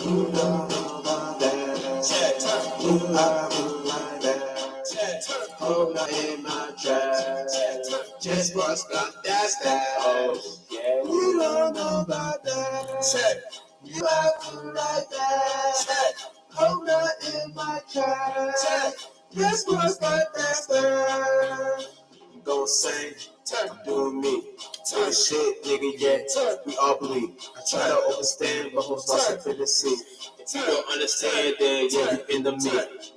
You don't know about that. You love like that. Hold on in my dress. Just what's got that stash. You don't know about that. You love like that. Hold on in my dress. Just what's got that stash. Gon' sing, I'm doing me. Turn shit, nigga, yeah, we all believe. I try to understand, but who's lost I couldn't see. If you don't understand, then yeah, you in the me.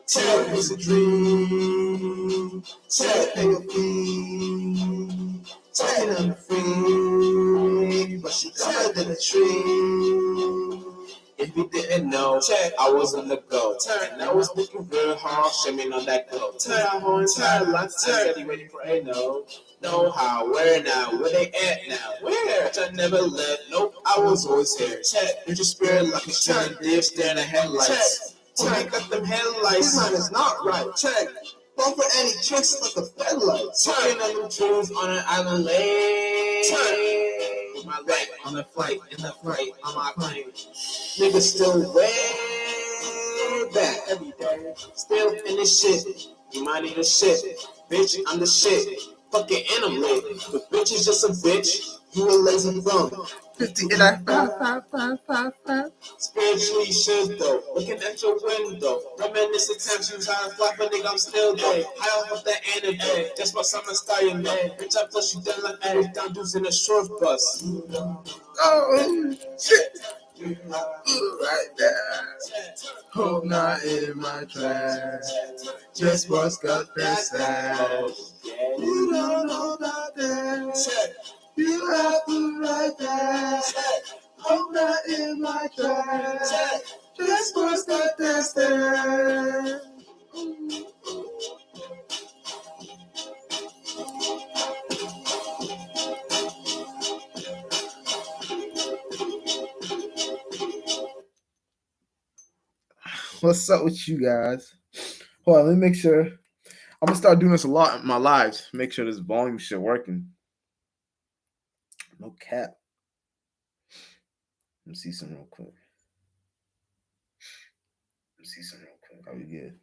Tell it's a dream. Tell pay your fee. Tell I'm free, but she taller than a tree. If you didn't know, I was on the go. And I was looking real hard, shimming on that glow. Turn our whole entire life, steady waiting for a no. Know how, where now, where they at now? Where? I never left, nope, I was always here. Check, with your spirit like a shining deer, staring at headlights. Check, when you got them headlights, mine is not right. Check, fall for any tricks like the headlights. Talking on them trees on an island lake. Check, my light on the flight, in the flight, on my plane. Niggas still way back every day. Still in this shit. You might need a shit. Bitch, I'm the shit. Fucking and I'm lit. But bitch is just a bitch. You a lazy bum. 50 and I five. Spiritually shit though. Looking at your window. Reminiscent times you trying to fly, but nigga, I'm still there. I off that energy. That's why summer starting, man. Bitch, I plus you down like every down dudes in a short bus. Oh, shit. Right there. Hope not in my trash. Just what's got that sad. You don't know about that. You have to right there. Hope not in my trash. Just what's got that sad. What's up with you guys? Hold on, let me make sure. I'm gonna start doing this a lot in my lives. Make sure this volume shit working. No cap. Let me see some real quick. Are we good?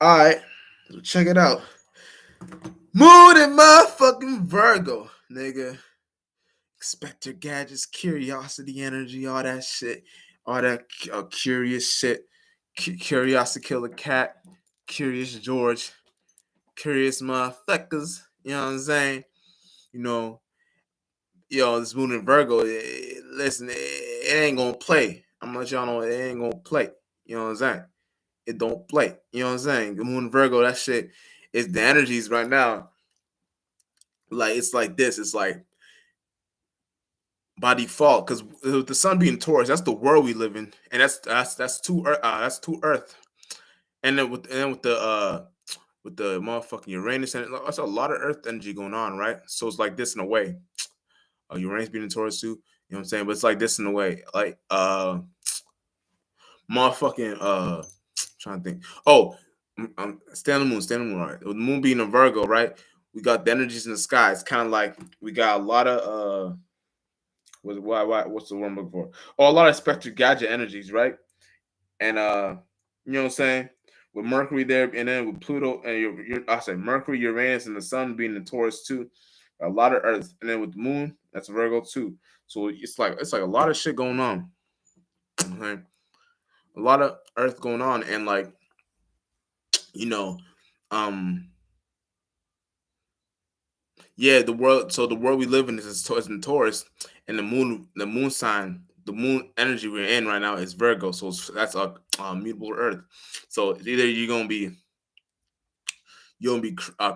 All right, so check it out. Moon and motherfucking Virgo, nigga. Expector gadgets, curiosity, energy, all that shit, all that curious shit. Curious to kill a cat, curious George, curious motherfuckers. You know what I'm saying? You know, this Moon and Virgo. Listen, it ain't gonna play. I'm gonna let y'all know it ain't gonna play. You know what I'm saying? It don't play. You know what I'm saying? The Moon and Virgo, that shit is the energies right now. Like it's like this. It's like by default, because the sun being Taurus, that's the world we live in, and that's two Earth, that's two Earth, and then with the motherfucking Uranus, and that's a lot of Earth energy going on, right? So it's like this in a way. Uranus being in Taurus too, you know what I'm saying? But it's like this in a way, like motherfucking trying to think. Oh, stay on the moon, right? With the moon being a Virgo, right? We got the energies in the sky. It's kind of like we got a lot of what's the word I'm looking for? Oh, a lot of spectral gadget energies, right? And you know what I'm saying? With Mercury there, and then with Pluto and I say Mercury, Uranus, and the Sun being in Taurus too. A lot of Earth, and then with the Moon, that's Virgo too. So it's like a lot of shit going on. Okay? A lot of Earth going on, and like you know, um, yeah, the world. So the world we live in is in Taurus, and the moon sign, the moon energy we're in right now is Virgo. So that's a mutable Earth. So it's either you're gonna be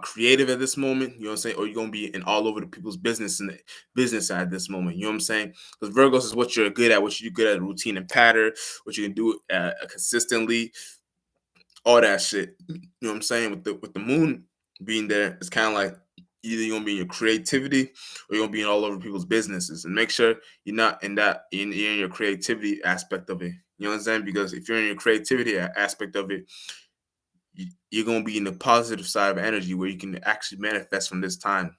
creative at this moment, you know what I'm saying, or you're gonna be in all over the people's business and the business at this moment. You know what I'm saying? Because Virgos is what you're good at, what you're good at, routine and pattern, what you can do consistently, all that shit. You know what I'm saying? With the moon being there, it's kind of like either you're gonna be in your creativity or you're gonna be in all over people's businesses. And make sure you're not you're in your creativity aspect of it. You know what I'm saying? Because if you're in your creativity aspect of it, you're gonna be in the positive side of energy where you can actually manifest from this time.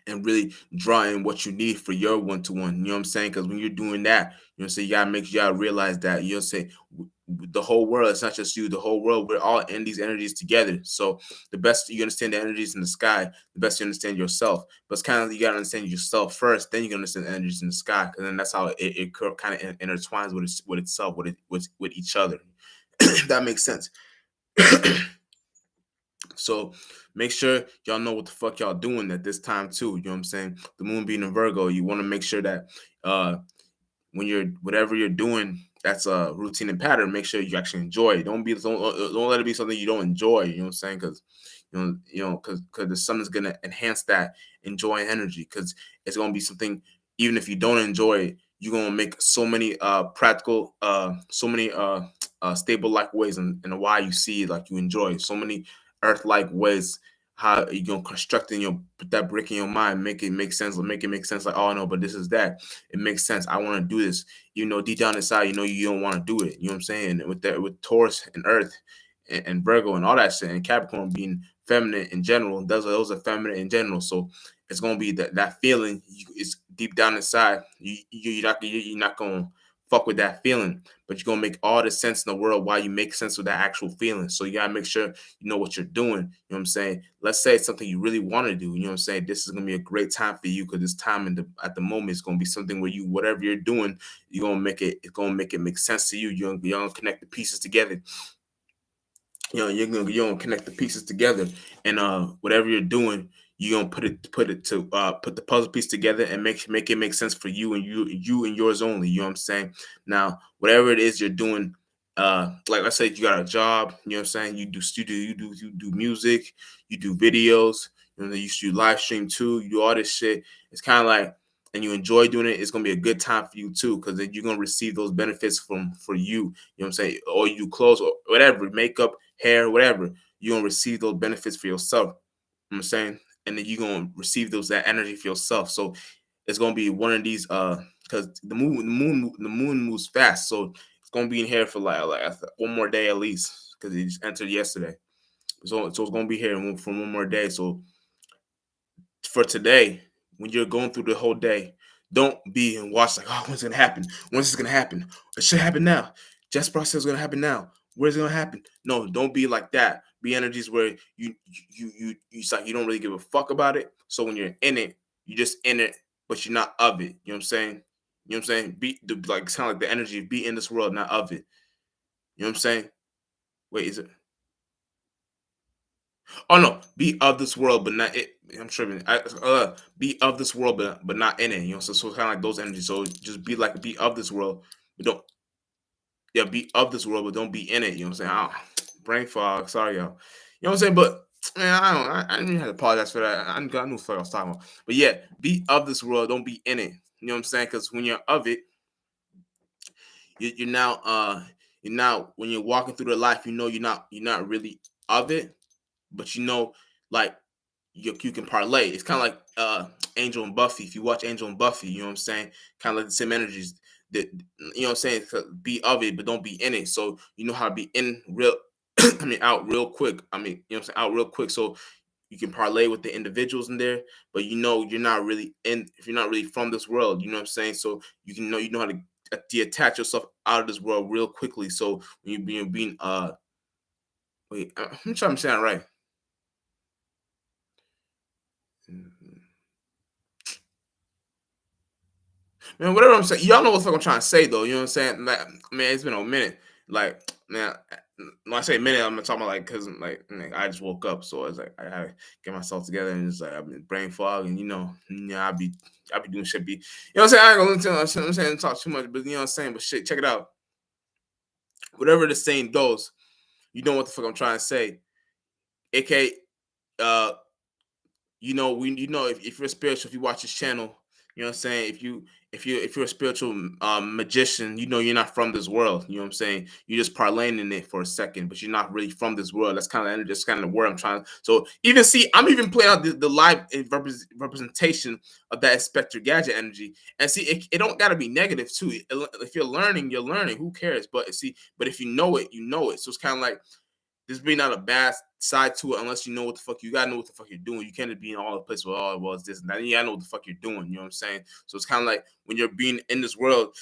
and really draw in what you need for your one-to-one. You know what I'm saying? Because when you're doing that, you know what I'm saying, you gotta realize that, you know what I'm saying, the whole world, it's not just you, the whole world, we're all in these energies together. So the best you understand the energies in the sky, the best you understand yourself. But it's kind of, you gotta understand yourself first, then you can understand the energies in the sky. And then that's how it kind of intertwines with itself, with each other. If that makes sense. So make sure y'all know what the fuck y'all doing at this time too. You know what I'm saying? The moon being in Virgo, you want to make sure that when you're whatever you're doing, that's a routine and pattern. Make sure you actually enjoy it. Don't let it be something you don't enjoy. You know what I'm saying? Because because the sun is gonna enhance that enjoying energy. Because it's gonna be something, even if you don't enjoy it, you're gonna make so many practical, so many stable like ways, and why you see it like you enjoy it. So many earth like ways how you gonna construct in your, put that brick in your mind, make it make sense, make it make sense. Like, oh no, but this is that. It makes sense. I want to do this. You know, deep down inside, you know you don't want to do it. You know what I'm saying? And with that, with Taurus and Earth and Virgo and all that shit, and Capricorn being feminine in general, those are feminine in general. So it's gonna be that feeling. It's deep down inside. You're not gonna fuck with that feeling, but you're gonna make all the sense in the world while you make sense with that actual feeling. So you gotta make sure you know what you're doing. You know what I'm saying? Let's say it's something you really want to do. You know what I'm saying? This is gonna be a great time for you, because this time at the moment is gonna be something where you, whatever you're doing, you're gonna make it. It's gonna make it make sense to you. You're gonna connect the pieces together. You know, you're gonna connect the pieces together, and whatever you're doing, you're gonna put the puzzle piece together and make it make sense for you, and you and yours only. You know what I'm saying? Now, whatever it is you're doing, like I said, you got a job. You know what I'm saying? You do studio, you do music, you do videos. You know, you do live stream too. You do all this shit. It's kind of like, and you enjoy doing it, it's gonna be a good time for you too, because then you're gonna receive those benefits for you. You know what I'm saying? Or you do clothes or whatever, makeup, hair, whatever. You're gonna receive those benefits for yourself. You know what I'm saying? And then you're gonna receive that energy for yourself. So it's gonna be one of these because the moon moves fast. So it's gonna be in here for like one more day at least, because it just entered yesterday. So it's gonna be here for one more day. So for today, when you're going through the whole day, don't be and watch like, oh, when's it gonna happen? When's this gonna happen? It should happen now. Just process is gonna happen now. Where's it gonna happen? No, don't be like that. Be energies where it's like you don't really give a fuck about it. So when you're in it, you just in it, but you're not of it. You know what I'm saying? You know what I'm saying? Like kind of like the energy, be in this world, not of it. You know what I'm saying? Wait, is it? Oh no, be of this world, but not it. I'm tripping. Be of this world, but not in it. You know, so kind of like those energies. So just be of this world, but don't, yeah, be of this world, but don't be in it. You know what I'm saying? Brain fog. Sorry, y'all. You know what I'm saying? But man, I didn't even have to apologize for that. I knew what I was talking about. But yeah, be of this world, don't be in it. You know what I'm saying? Because when you're of it, you're now you're now, when you're walking through the life, you know you're not really of it, but you know, like, you can parlay. It's kind of like Angel and Buffy. If you watch Angel and Buffy, you know what I'm saying? Kind of like the same energies. That, you know what I'm saying? Be of it, but don't be in it. So you know how to be in real. I mean, out real quick. I mean, you know what I'm saying? Out real quick. So you can parlay with the individuals in there, but you know you're not really in. If you're not really from this world, you know what I'm saying? So you know how to detach yourself out of this world real quickly. So when being wait, I'm trying to say that right. Mhm. Man, whatever I'm saying, y'all know what the fuck I'm trying to say, though. You know what I'm saying? Like, man, it's been a minute. Like, man, when I say minute, I'm talking about like, cause like, I just woke up, so it's like I gotta get myself together, and it's like I've been brain fog, and I be doing shit. You know what I'm saying? I ain't gonna tell you what I'm saying, talk too much, but you know what I'm saying. But shit, check it out. Whatever the saying goes, you know what the fuck I'm trying to say. AK, uh, if you're spiritual, if you watch this channel, you know what I'm saying. If you're a spiritual magician, you know you're not from this world. You know what I'm saying. You're just parlaying in it for a second, but you're not really from this world. That's kind of where I'm trying. So even see, I'm even playing out the live representation of that Spectre Gadget energy, and see, it don't got to be negative too. If you're learning, you're learning. Who cares? But see, but if you know it, you know it. So it's kind of like there's really not a bad side to it unless you know what the fuck you gotta know what the fuck you're doing. You can't just be in all the place with all it's this and that. You gotta know what the fuck you're doing. You know what I'm saying? So it's kind of like when you're being in this world,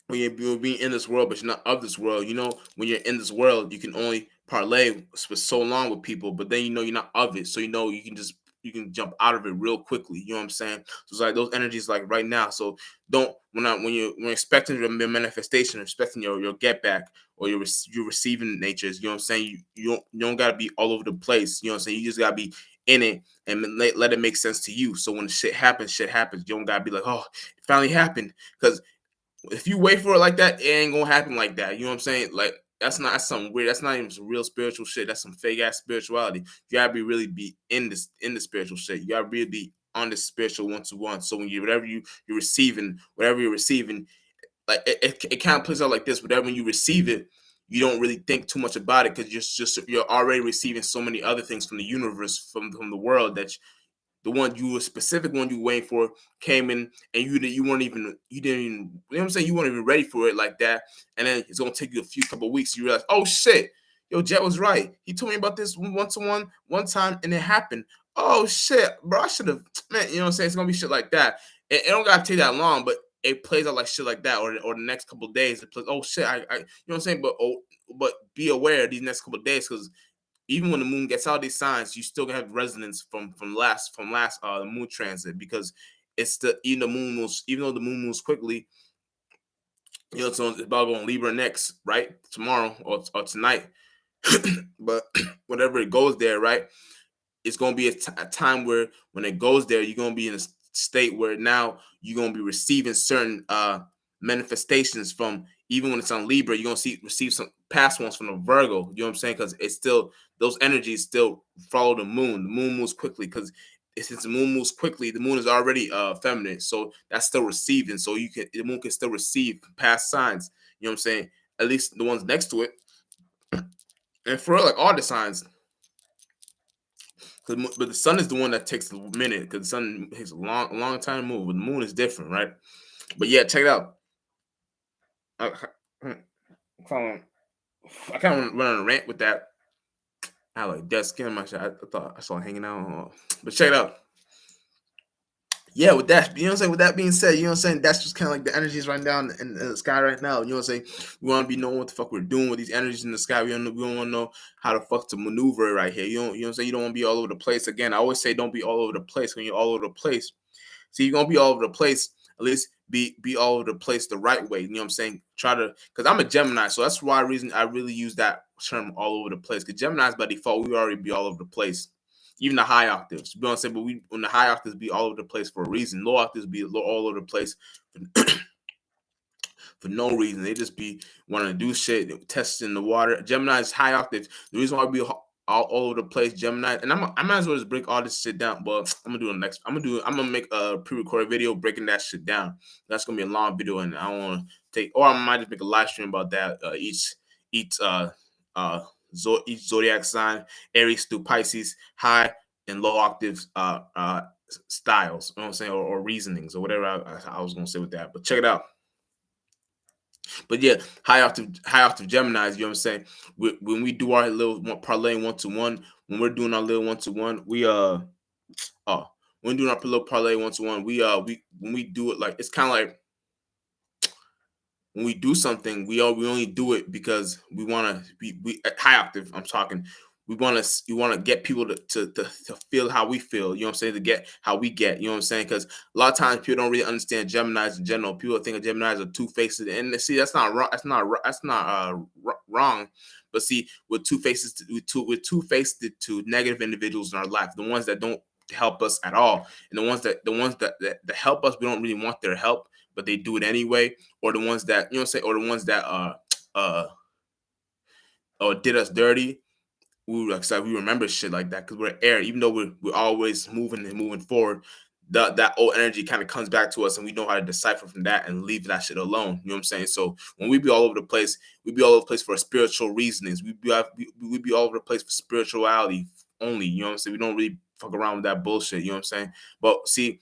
when you're being in this world, but you're not of this world. You know, when you're in this world, you can only parlay for so long with people, but then you know you're not of it, so you know you can jump out of it real quickly. You know what I'm saying? So it's like those energies like right now. So don't when you're expecting your manifestation, expecting your get back or your receiving natures. You know what I'm saying? You don't gotta be all over the place. You know what I'm saying? You just gotta be in it and let it make sense to you. So when shit happens, shit happens. You don't gotta be like, oh, it finally happened, because if you wait for it like that, it ain't gonna happen like that. You know what I'm saying? Like that's something weird. That's not even some real spiritual shit. That's some fake ass spirituality. You gotta be really be in the spiritual shit. You gotta really be on this spiritual one to one. So when you whatever you're receiving, like it kind of plays out like this. Whatever when you receive it, you don't really think too much about it because you're already receiving so many other things from the universe, from the world, that the one you, a specific one you waiting for, came in, and you weren't even, you didn't even, you know what I'm saying, you weren't even ready for it like that. And then it's gonna take you a few couple of weeks, you realize, oh shit, yo, Jet was right, he told me about this one to one time and it happened. Oh shit, bro, I should have, man, you know what I'm saying? It's gonna be shit like that. It don't gotta take that long, but it plays out like shit like that. Or the next couple of days it plays, oh shit, I you know what I'm saying? But be aware these next couple of days, because even when the moon gets out these signs, you still gonna have resonance from last moon transit, because it's the even the moon moves, even though the moon moves quickly, so it's about going Libra next, right? Tomorrow or tonight. But whatever it goes there, right? It's going to be a time where when it goes there, you're going to be in a state where now you're going to be receiving certain manifestations from, even when it's on Libra, you're going to receive some past ones from the Virgo. You know what I'm saying? Because it's still, those energies still follow the moon. The moon moves quickly, because since the moon moves quickly, the moon is already feminine, so that's still receiving. So the moon can still receive past signs. You know what I'm saying? At least the ones next to it, and for real, like all the signs. But the sun is the one that takes a minute, because the sun takes a long time to move. But the moon is different, right? But yeah, check it out. I, I kind of went on a rant with that. I had like dead skin on my shit. I thought I saw it hanging out. But check it out. Yeah, with that, you know what I'm saying? With that being said, you know what I'm saying? That's just kind of like the energies right now in the sky right now. You know what I'm saying? We want to be knowing what the fuck we're doing with these energies in the sky. We don't want to know how the fuck to maneuver it right here. You know what I'm saying? You don't want to be all over the place. Again, I always say don't be all over the place. When you're all over the place, see, you're gonna be all over the place. At least be all over the place the right way. You know what I'm saying? Try to, because I'm a Gemini, so that's why reason I really use that term all over the place. Because Gemini's by default, we already be all over the place. Even the high octaves. You know what I'm saying? But when the high octaves be all over the place for a reason. Low octaves be all over the place for no reason. They just be wanting to do shit, testing the water. Gemini's high octaves. The reason why we all over the place, Gemini, and I might as well just break all this shit down. But I'm gonna do the next. I'm gonna make a pre-recorded video breaking that shit down. That's gonna be a long video, and I don't want to take. Or I might just make a live stream about that. Each uh each zodiac sign, Aries through Pisces, high and low octaves styles. You know what I'm saying, or reasonings, or whatever I was gonna say with that. But check it out. But yeah, high octave Gemini's, you know what I'm saying? When we do our little parlay one to one, when we're doing our little one to one, when we're doing our little parlay one to one, we when we do it, like, it's kind of like when we do something, we only do it because we want to be high octave. I'm talking. We want to get people to feel how we feel. You know what I'm saying? To get how we get. You know what I'm saying? Because a lot of times people don't really understand Gemini's in general. People think of Gemini's are two faced, and see, that's not wrong. That's not wrong. But see, with two faces, with two faced to negative individuals in our life, the ones that don't help us at all, and the ones that help us, we don't really want their help, but they do it anyway. Or the ones that, you know what I'm saying, or the ones that uh or did us dirty. We remember shit like that because we're air. Even though we're always moving and moving forward, that old energy kind of comes back to us, and we know how to decipher from that and leave that shit alone. You know what I'm saying? So when we be all over the place, we be all over the place for spiritual reasonings. We be all over the place for spirituality only. You know what I'm saying? We don't really fuck around with that bullshit. You know what I'm saying? But see,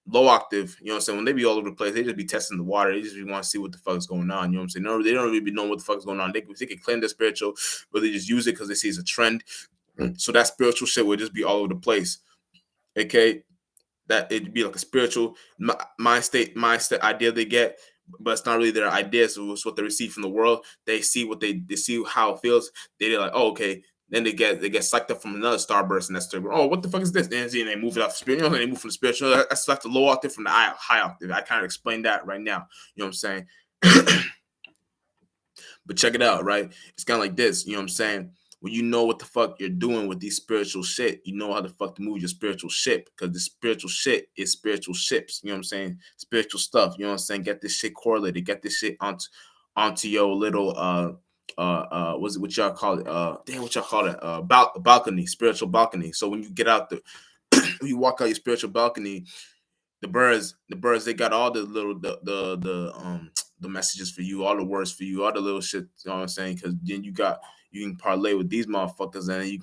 low octave, you know what I'm saying? When they be all over the place, they just be testing the water. They just want to see what the fuck is going on. You know what I'm saying? No, they don't really be knowing what the fuck is going on. They can claim they're spiritual, but they just use it because they see it's a trend. So that spiritual shit would just be all over the place. Okay, that it'd be like a spiritual mindset idea they get, but it's not really their idea. So it's what they receive from the world. They see what they see how it feels. They're like, oh, okay. Then they get psyched up from another starburst, and that's their, oh, what the fuck is this? And they move it off spirit. You know, they move from the spiritual. That's like the low octave from the high octave. I kind of explained that right now. You know what I'm saying? But check it out, right? It's kind of like this. You know what I'm saying? When you know what the fuck you're doing with these spiritual shit, you know how the fuck to move your spiritual ship, because the spiritual shit is spiritual ships. You know what I'm saying? Spiritual stuff. You know what I'm saying? Get this shit correlated. Get this shit onto your little what's it, what y'all call it? Damn, what y'all call it? Balcony, spiritual balcony. So when you get out when you walk out your spiritual balcony, the birds, they got all the little the messages for you, all the words for you, all the little shit. You know what I'm saying? Because then you can parlay with these motherfuckers, and you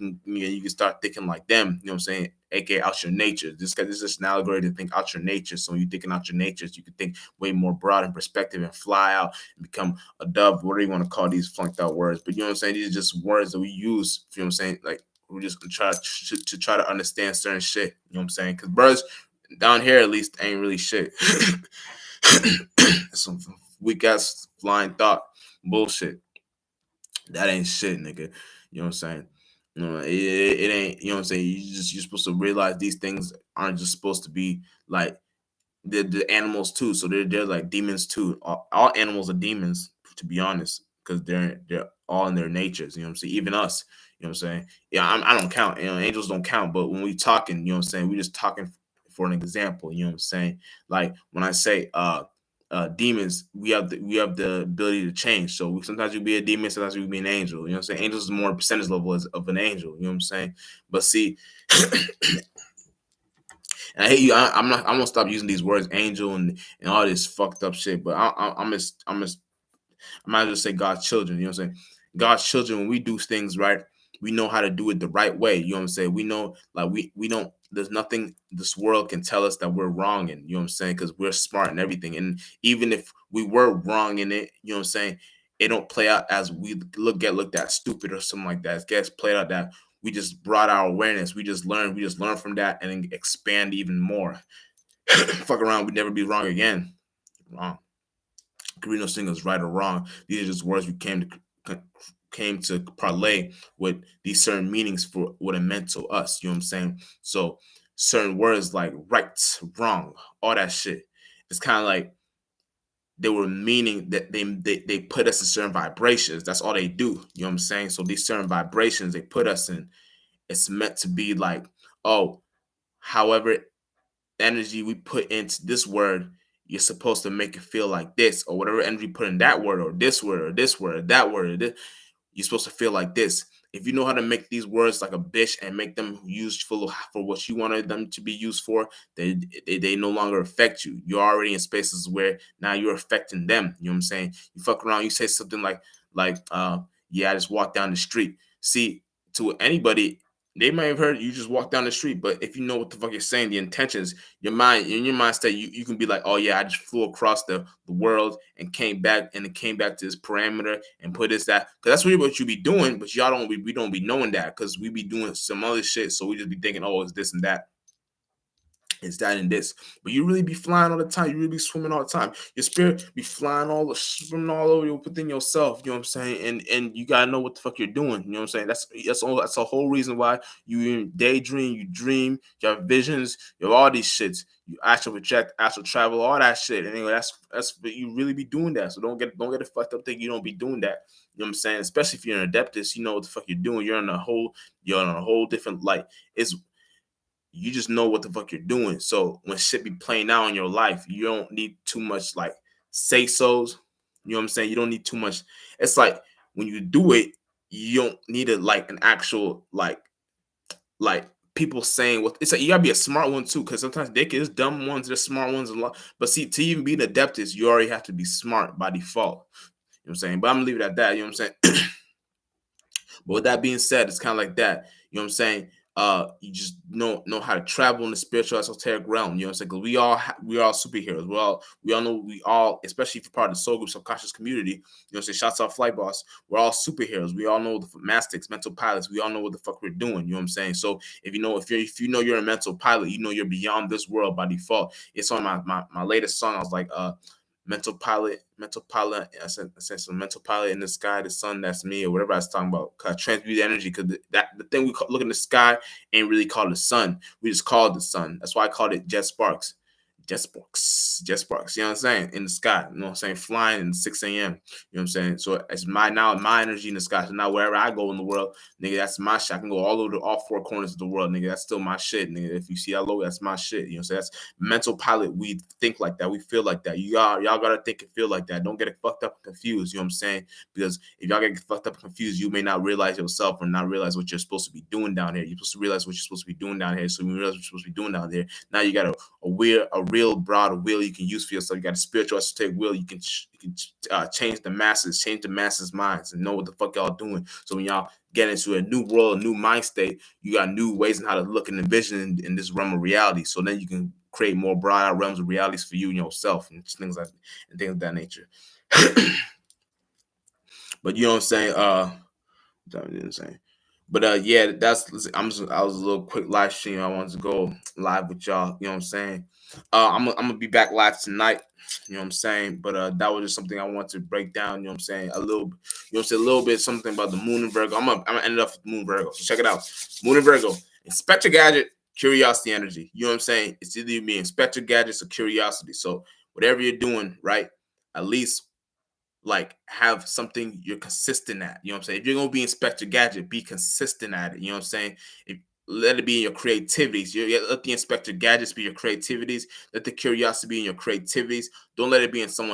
can start thinking like them. You know what I'm saying? AKA out your nature. This is just an allegory to think out your nature. So when you're thinking out your nature, you can think way more broad in perspective and fly out and become a dove. What do you want to call these flunked out words? But you know what I'm saying? These are just words that we use. You know what I'm saying? Like we just try to understand certain shit. You know what I'm saying? Because birds down here at least ain't really shit. Some weak ass flying thought bullshit. That ain't shit, nigga. You know what I'm saying? It ain't. You know what I'm saying? You're supposed to realize these things aren't just supposed to be like the animals too. So they're like demons too. All animals are demons, to be honest, because they're all in their natures. You know what I'm saying? Even us. You know what I'm saying? Yeah, I don't count. You know, angels don't count. But when we talking, you know what I'm saying? We just talking for an example. You know what I'm saying? Like when I say demons, we have the ability to change. So sometimes you be a demon, sometimes you be an angel. You know what I'm saying? Angels is more percentage level of an angel. You know what I'm saying? But see, and I hate you. I'm not. I'm gonna stop using these words, angel and all this fucked up shit. But I might as well say God's children. You know what I'm saying? God's children, when we do things right, we know how to do it the right way. You know what I'm saying? We know, like, we don't, there's nothing this world can tell us that we're wrong in. You know what I'm saying? Because we're smart and everything. And even if we were wrong in it, you know what I'm saying? It don't play out as we looked at stupid or something like that. It gets played out that we just brought our awareness. We just learn from that and then expand even more. Fuck around, we'd never be wrong again. Wrong. Carino Singers, right or wrong. These are just words we came to parlay with these certain meanings for what it meant to us. You know what I'm saying? So certain words like right, wrong, all that shit. It's kind of like they were meaning that they put us in certain vibrations. That's all they do. You know what I'm saying? So these certain vibrations they put us in, it's meant to be like, oh, however energy we put into this word, you're supposed to make it feel like this, or whatever energy put in that word, or this word, or this word, or that word. Or this, you're supposed to feel like this. If you know how to make these words like a bitch and make them useful for what you wanted them to be used for, they no longer affect you. You're already in spaces where now you're affecting them. You know what I'm saying? You fuck around, you say something like yeah, I just walked down the street. See, to anybody, they might have heard you just walk down the street, but if you know what the fuck you're saying, the intentions, your mind, in your mind state, you can be like, oh yeah, I just flew across the world and came back, and it came back to this parameter and put this that, because that's really what you be doing, but y'all don't, we don't be knowing that, because we be doing some other shit, so we just be thinking, oh, it's this and that. It's that and this, but you really be flying all the time. You really be swimming all the time. Your spirit be flying swimming all over within yourself. You know what I'm saying? And you gotta know what the fuck you're doing. You know what I'm saying? That's the whole reason why you daydream, you dream, you have visions, you have all these shits. You astral project, astral travel, all that shit. Anyway, that's you really be doing that. So don't get it fucked up. Think you don't be doing that. You know what I'm saying? Especially if you're an adeptus, you know what the fuck you're doing. You're on a whole different light. It's You just know what the fuck you're doing. So when shit be playing out in your life, you don't need too much like say so's. You know what I'm saying? You don't need too much. It's like when you do it, you don't need it like an actual like people saying what it's like. You gotta be a smart one too, because sometimes they can, dumb ones, there's smart ones a lot. But see, to even be an adeptus, you already have to be smart by default. You know what I'm saying? But I'm gonna leave it at that. You know what I'm saying? But with that being said, it's kind of like that. You know what I'm saying? You just know how to travel in the spiritual esoteric realm. You know what I'm saying? Because we all superheroes. We all know, we all, especially if you're part of the soul group subconscious community. You know what I'm saying? Shouts out Flight Boss. We're all superheroes. We all know the mastics, mental pilots. We all know what the fuck we're doing. You know what I'm saying? So if you know you're a mental pilot, you know you're beyond this world by default. It's on my latest song. I was like, mental pilot. I said some mental pilot in the sky, the sun, that's me, or whatever I was talking about. Transmute energy, because the thing look in the sky ain't really called the sun. We just called the sun. That's why I called it jet sparks. Jet sparks. You know what I'm saying? In the sky. You know what I'm saying? Flying in 6 a.m. You know what I'm saying? So it's my energy in the sky. So now wherever I go in the world, nigga, that's my shit. I can go all over all four corners of the world, nigga. That's still my shit, nigga. If you see that logo, that's my shit. You know what I'm saying? That's mental pilot. We think like that. We feel like that. Y'all gotta think and feel like that. Don't get it fucked up and confused. You know what I'm saying? Because if y'all get fucked up and confused, you may not realize yourself or not realize what you're supposed to be doing down here. You're supposed to realize what you're supposed to be doing down here. So when you realize what you're supposed to be doing down there, now you got a real broad will you can use for yourself. You got a spiritual esoteric will. You can change the masses' minds, and know what the fuck y'all doing. So when y'all get into a new world, a new mind state, you got new ways on how to look and envision in this realm of reality. So then you can create more broad realms of realities for you and yourself, and things of that nature. But you know what I'm saying? But yeah, I was a little quick live stream. I wanted to go live with y'all. You know what I'm saying? I'm gonna be back live tonight. You know what I'm saying? But that was just something I want to break down. You know what I'm saying? A little, you know what I'm saying? A little bit something about the moon and Virgo. I'm gonna end it up with moon Virgo. So check it out. Moon and Virgo. Inspector Gadget. Curiosity energy. You know what I'm saying? It's either you be Inspector Gadgets or curiosity. So whatever you're doing, right? At least like have something you're consistent at. You know what I'm saying? If you're gonna be Inspector Gadget, be consistent at it. You know what I'm saying? Let it be in your creativities. Let the Inspector Gadgets be your creativities. Let the curiosity be in your creativities. Don't let it be in some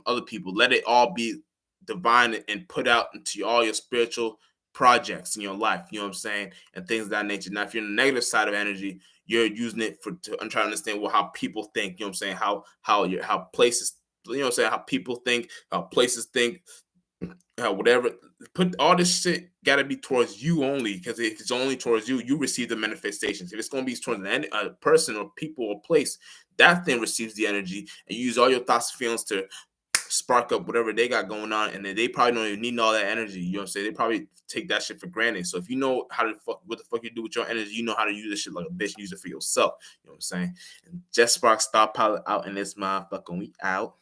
other people. Let it all be divine and put out into all your spiritual projects in your life. You know what I'm saying? And things of that nature. Now, if you're in the negative side of energy, you're using it I'm trying to understand how people think. You know what I'm saying? How places, you know what I'm saying, how people think, how places think, how whatever. Put all this shit gotta be towards you only, because if it's only towards you, you receive the manifestations. If it's gonna be towards a person or people or place, that thing receives the energy, and you use all your thoughts and feelings to spark up whatever they got going on, and then they probably don't even need all that energy. You know what I'm saying? They probably take that shit for granted. So if you know what the fuck you do with your energy, you know how to use this shit like a bitch, use it for yourself. You know what I'm saying? And Jet Spark Star Pilot out in this motherfucker. We out.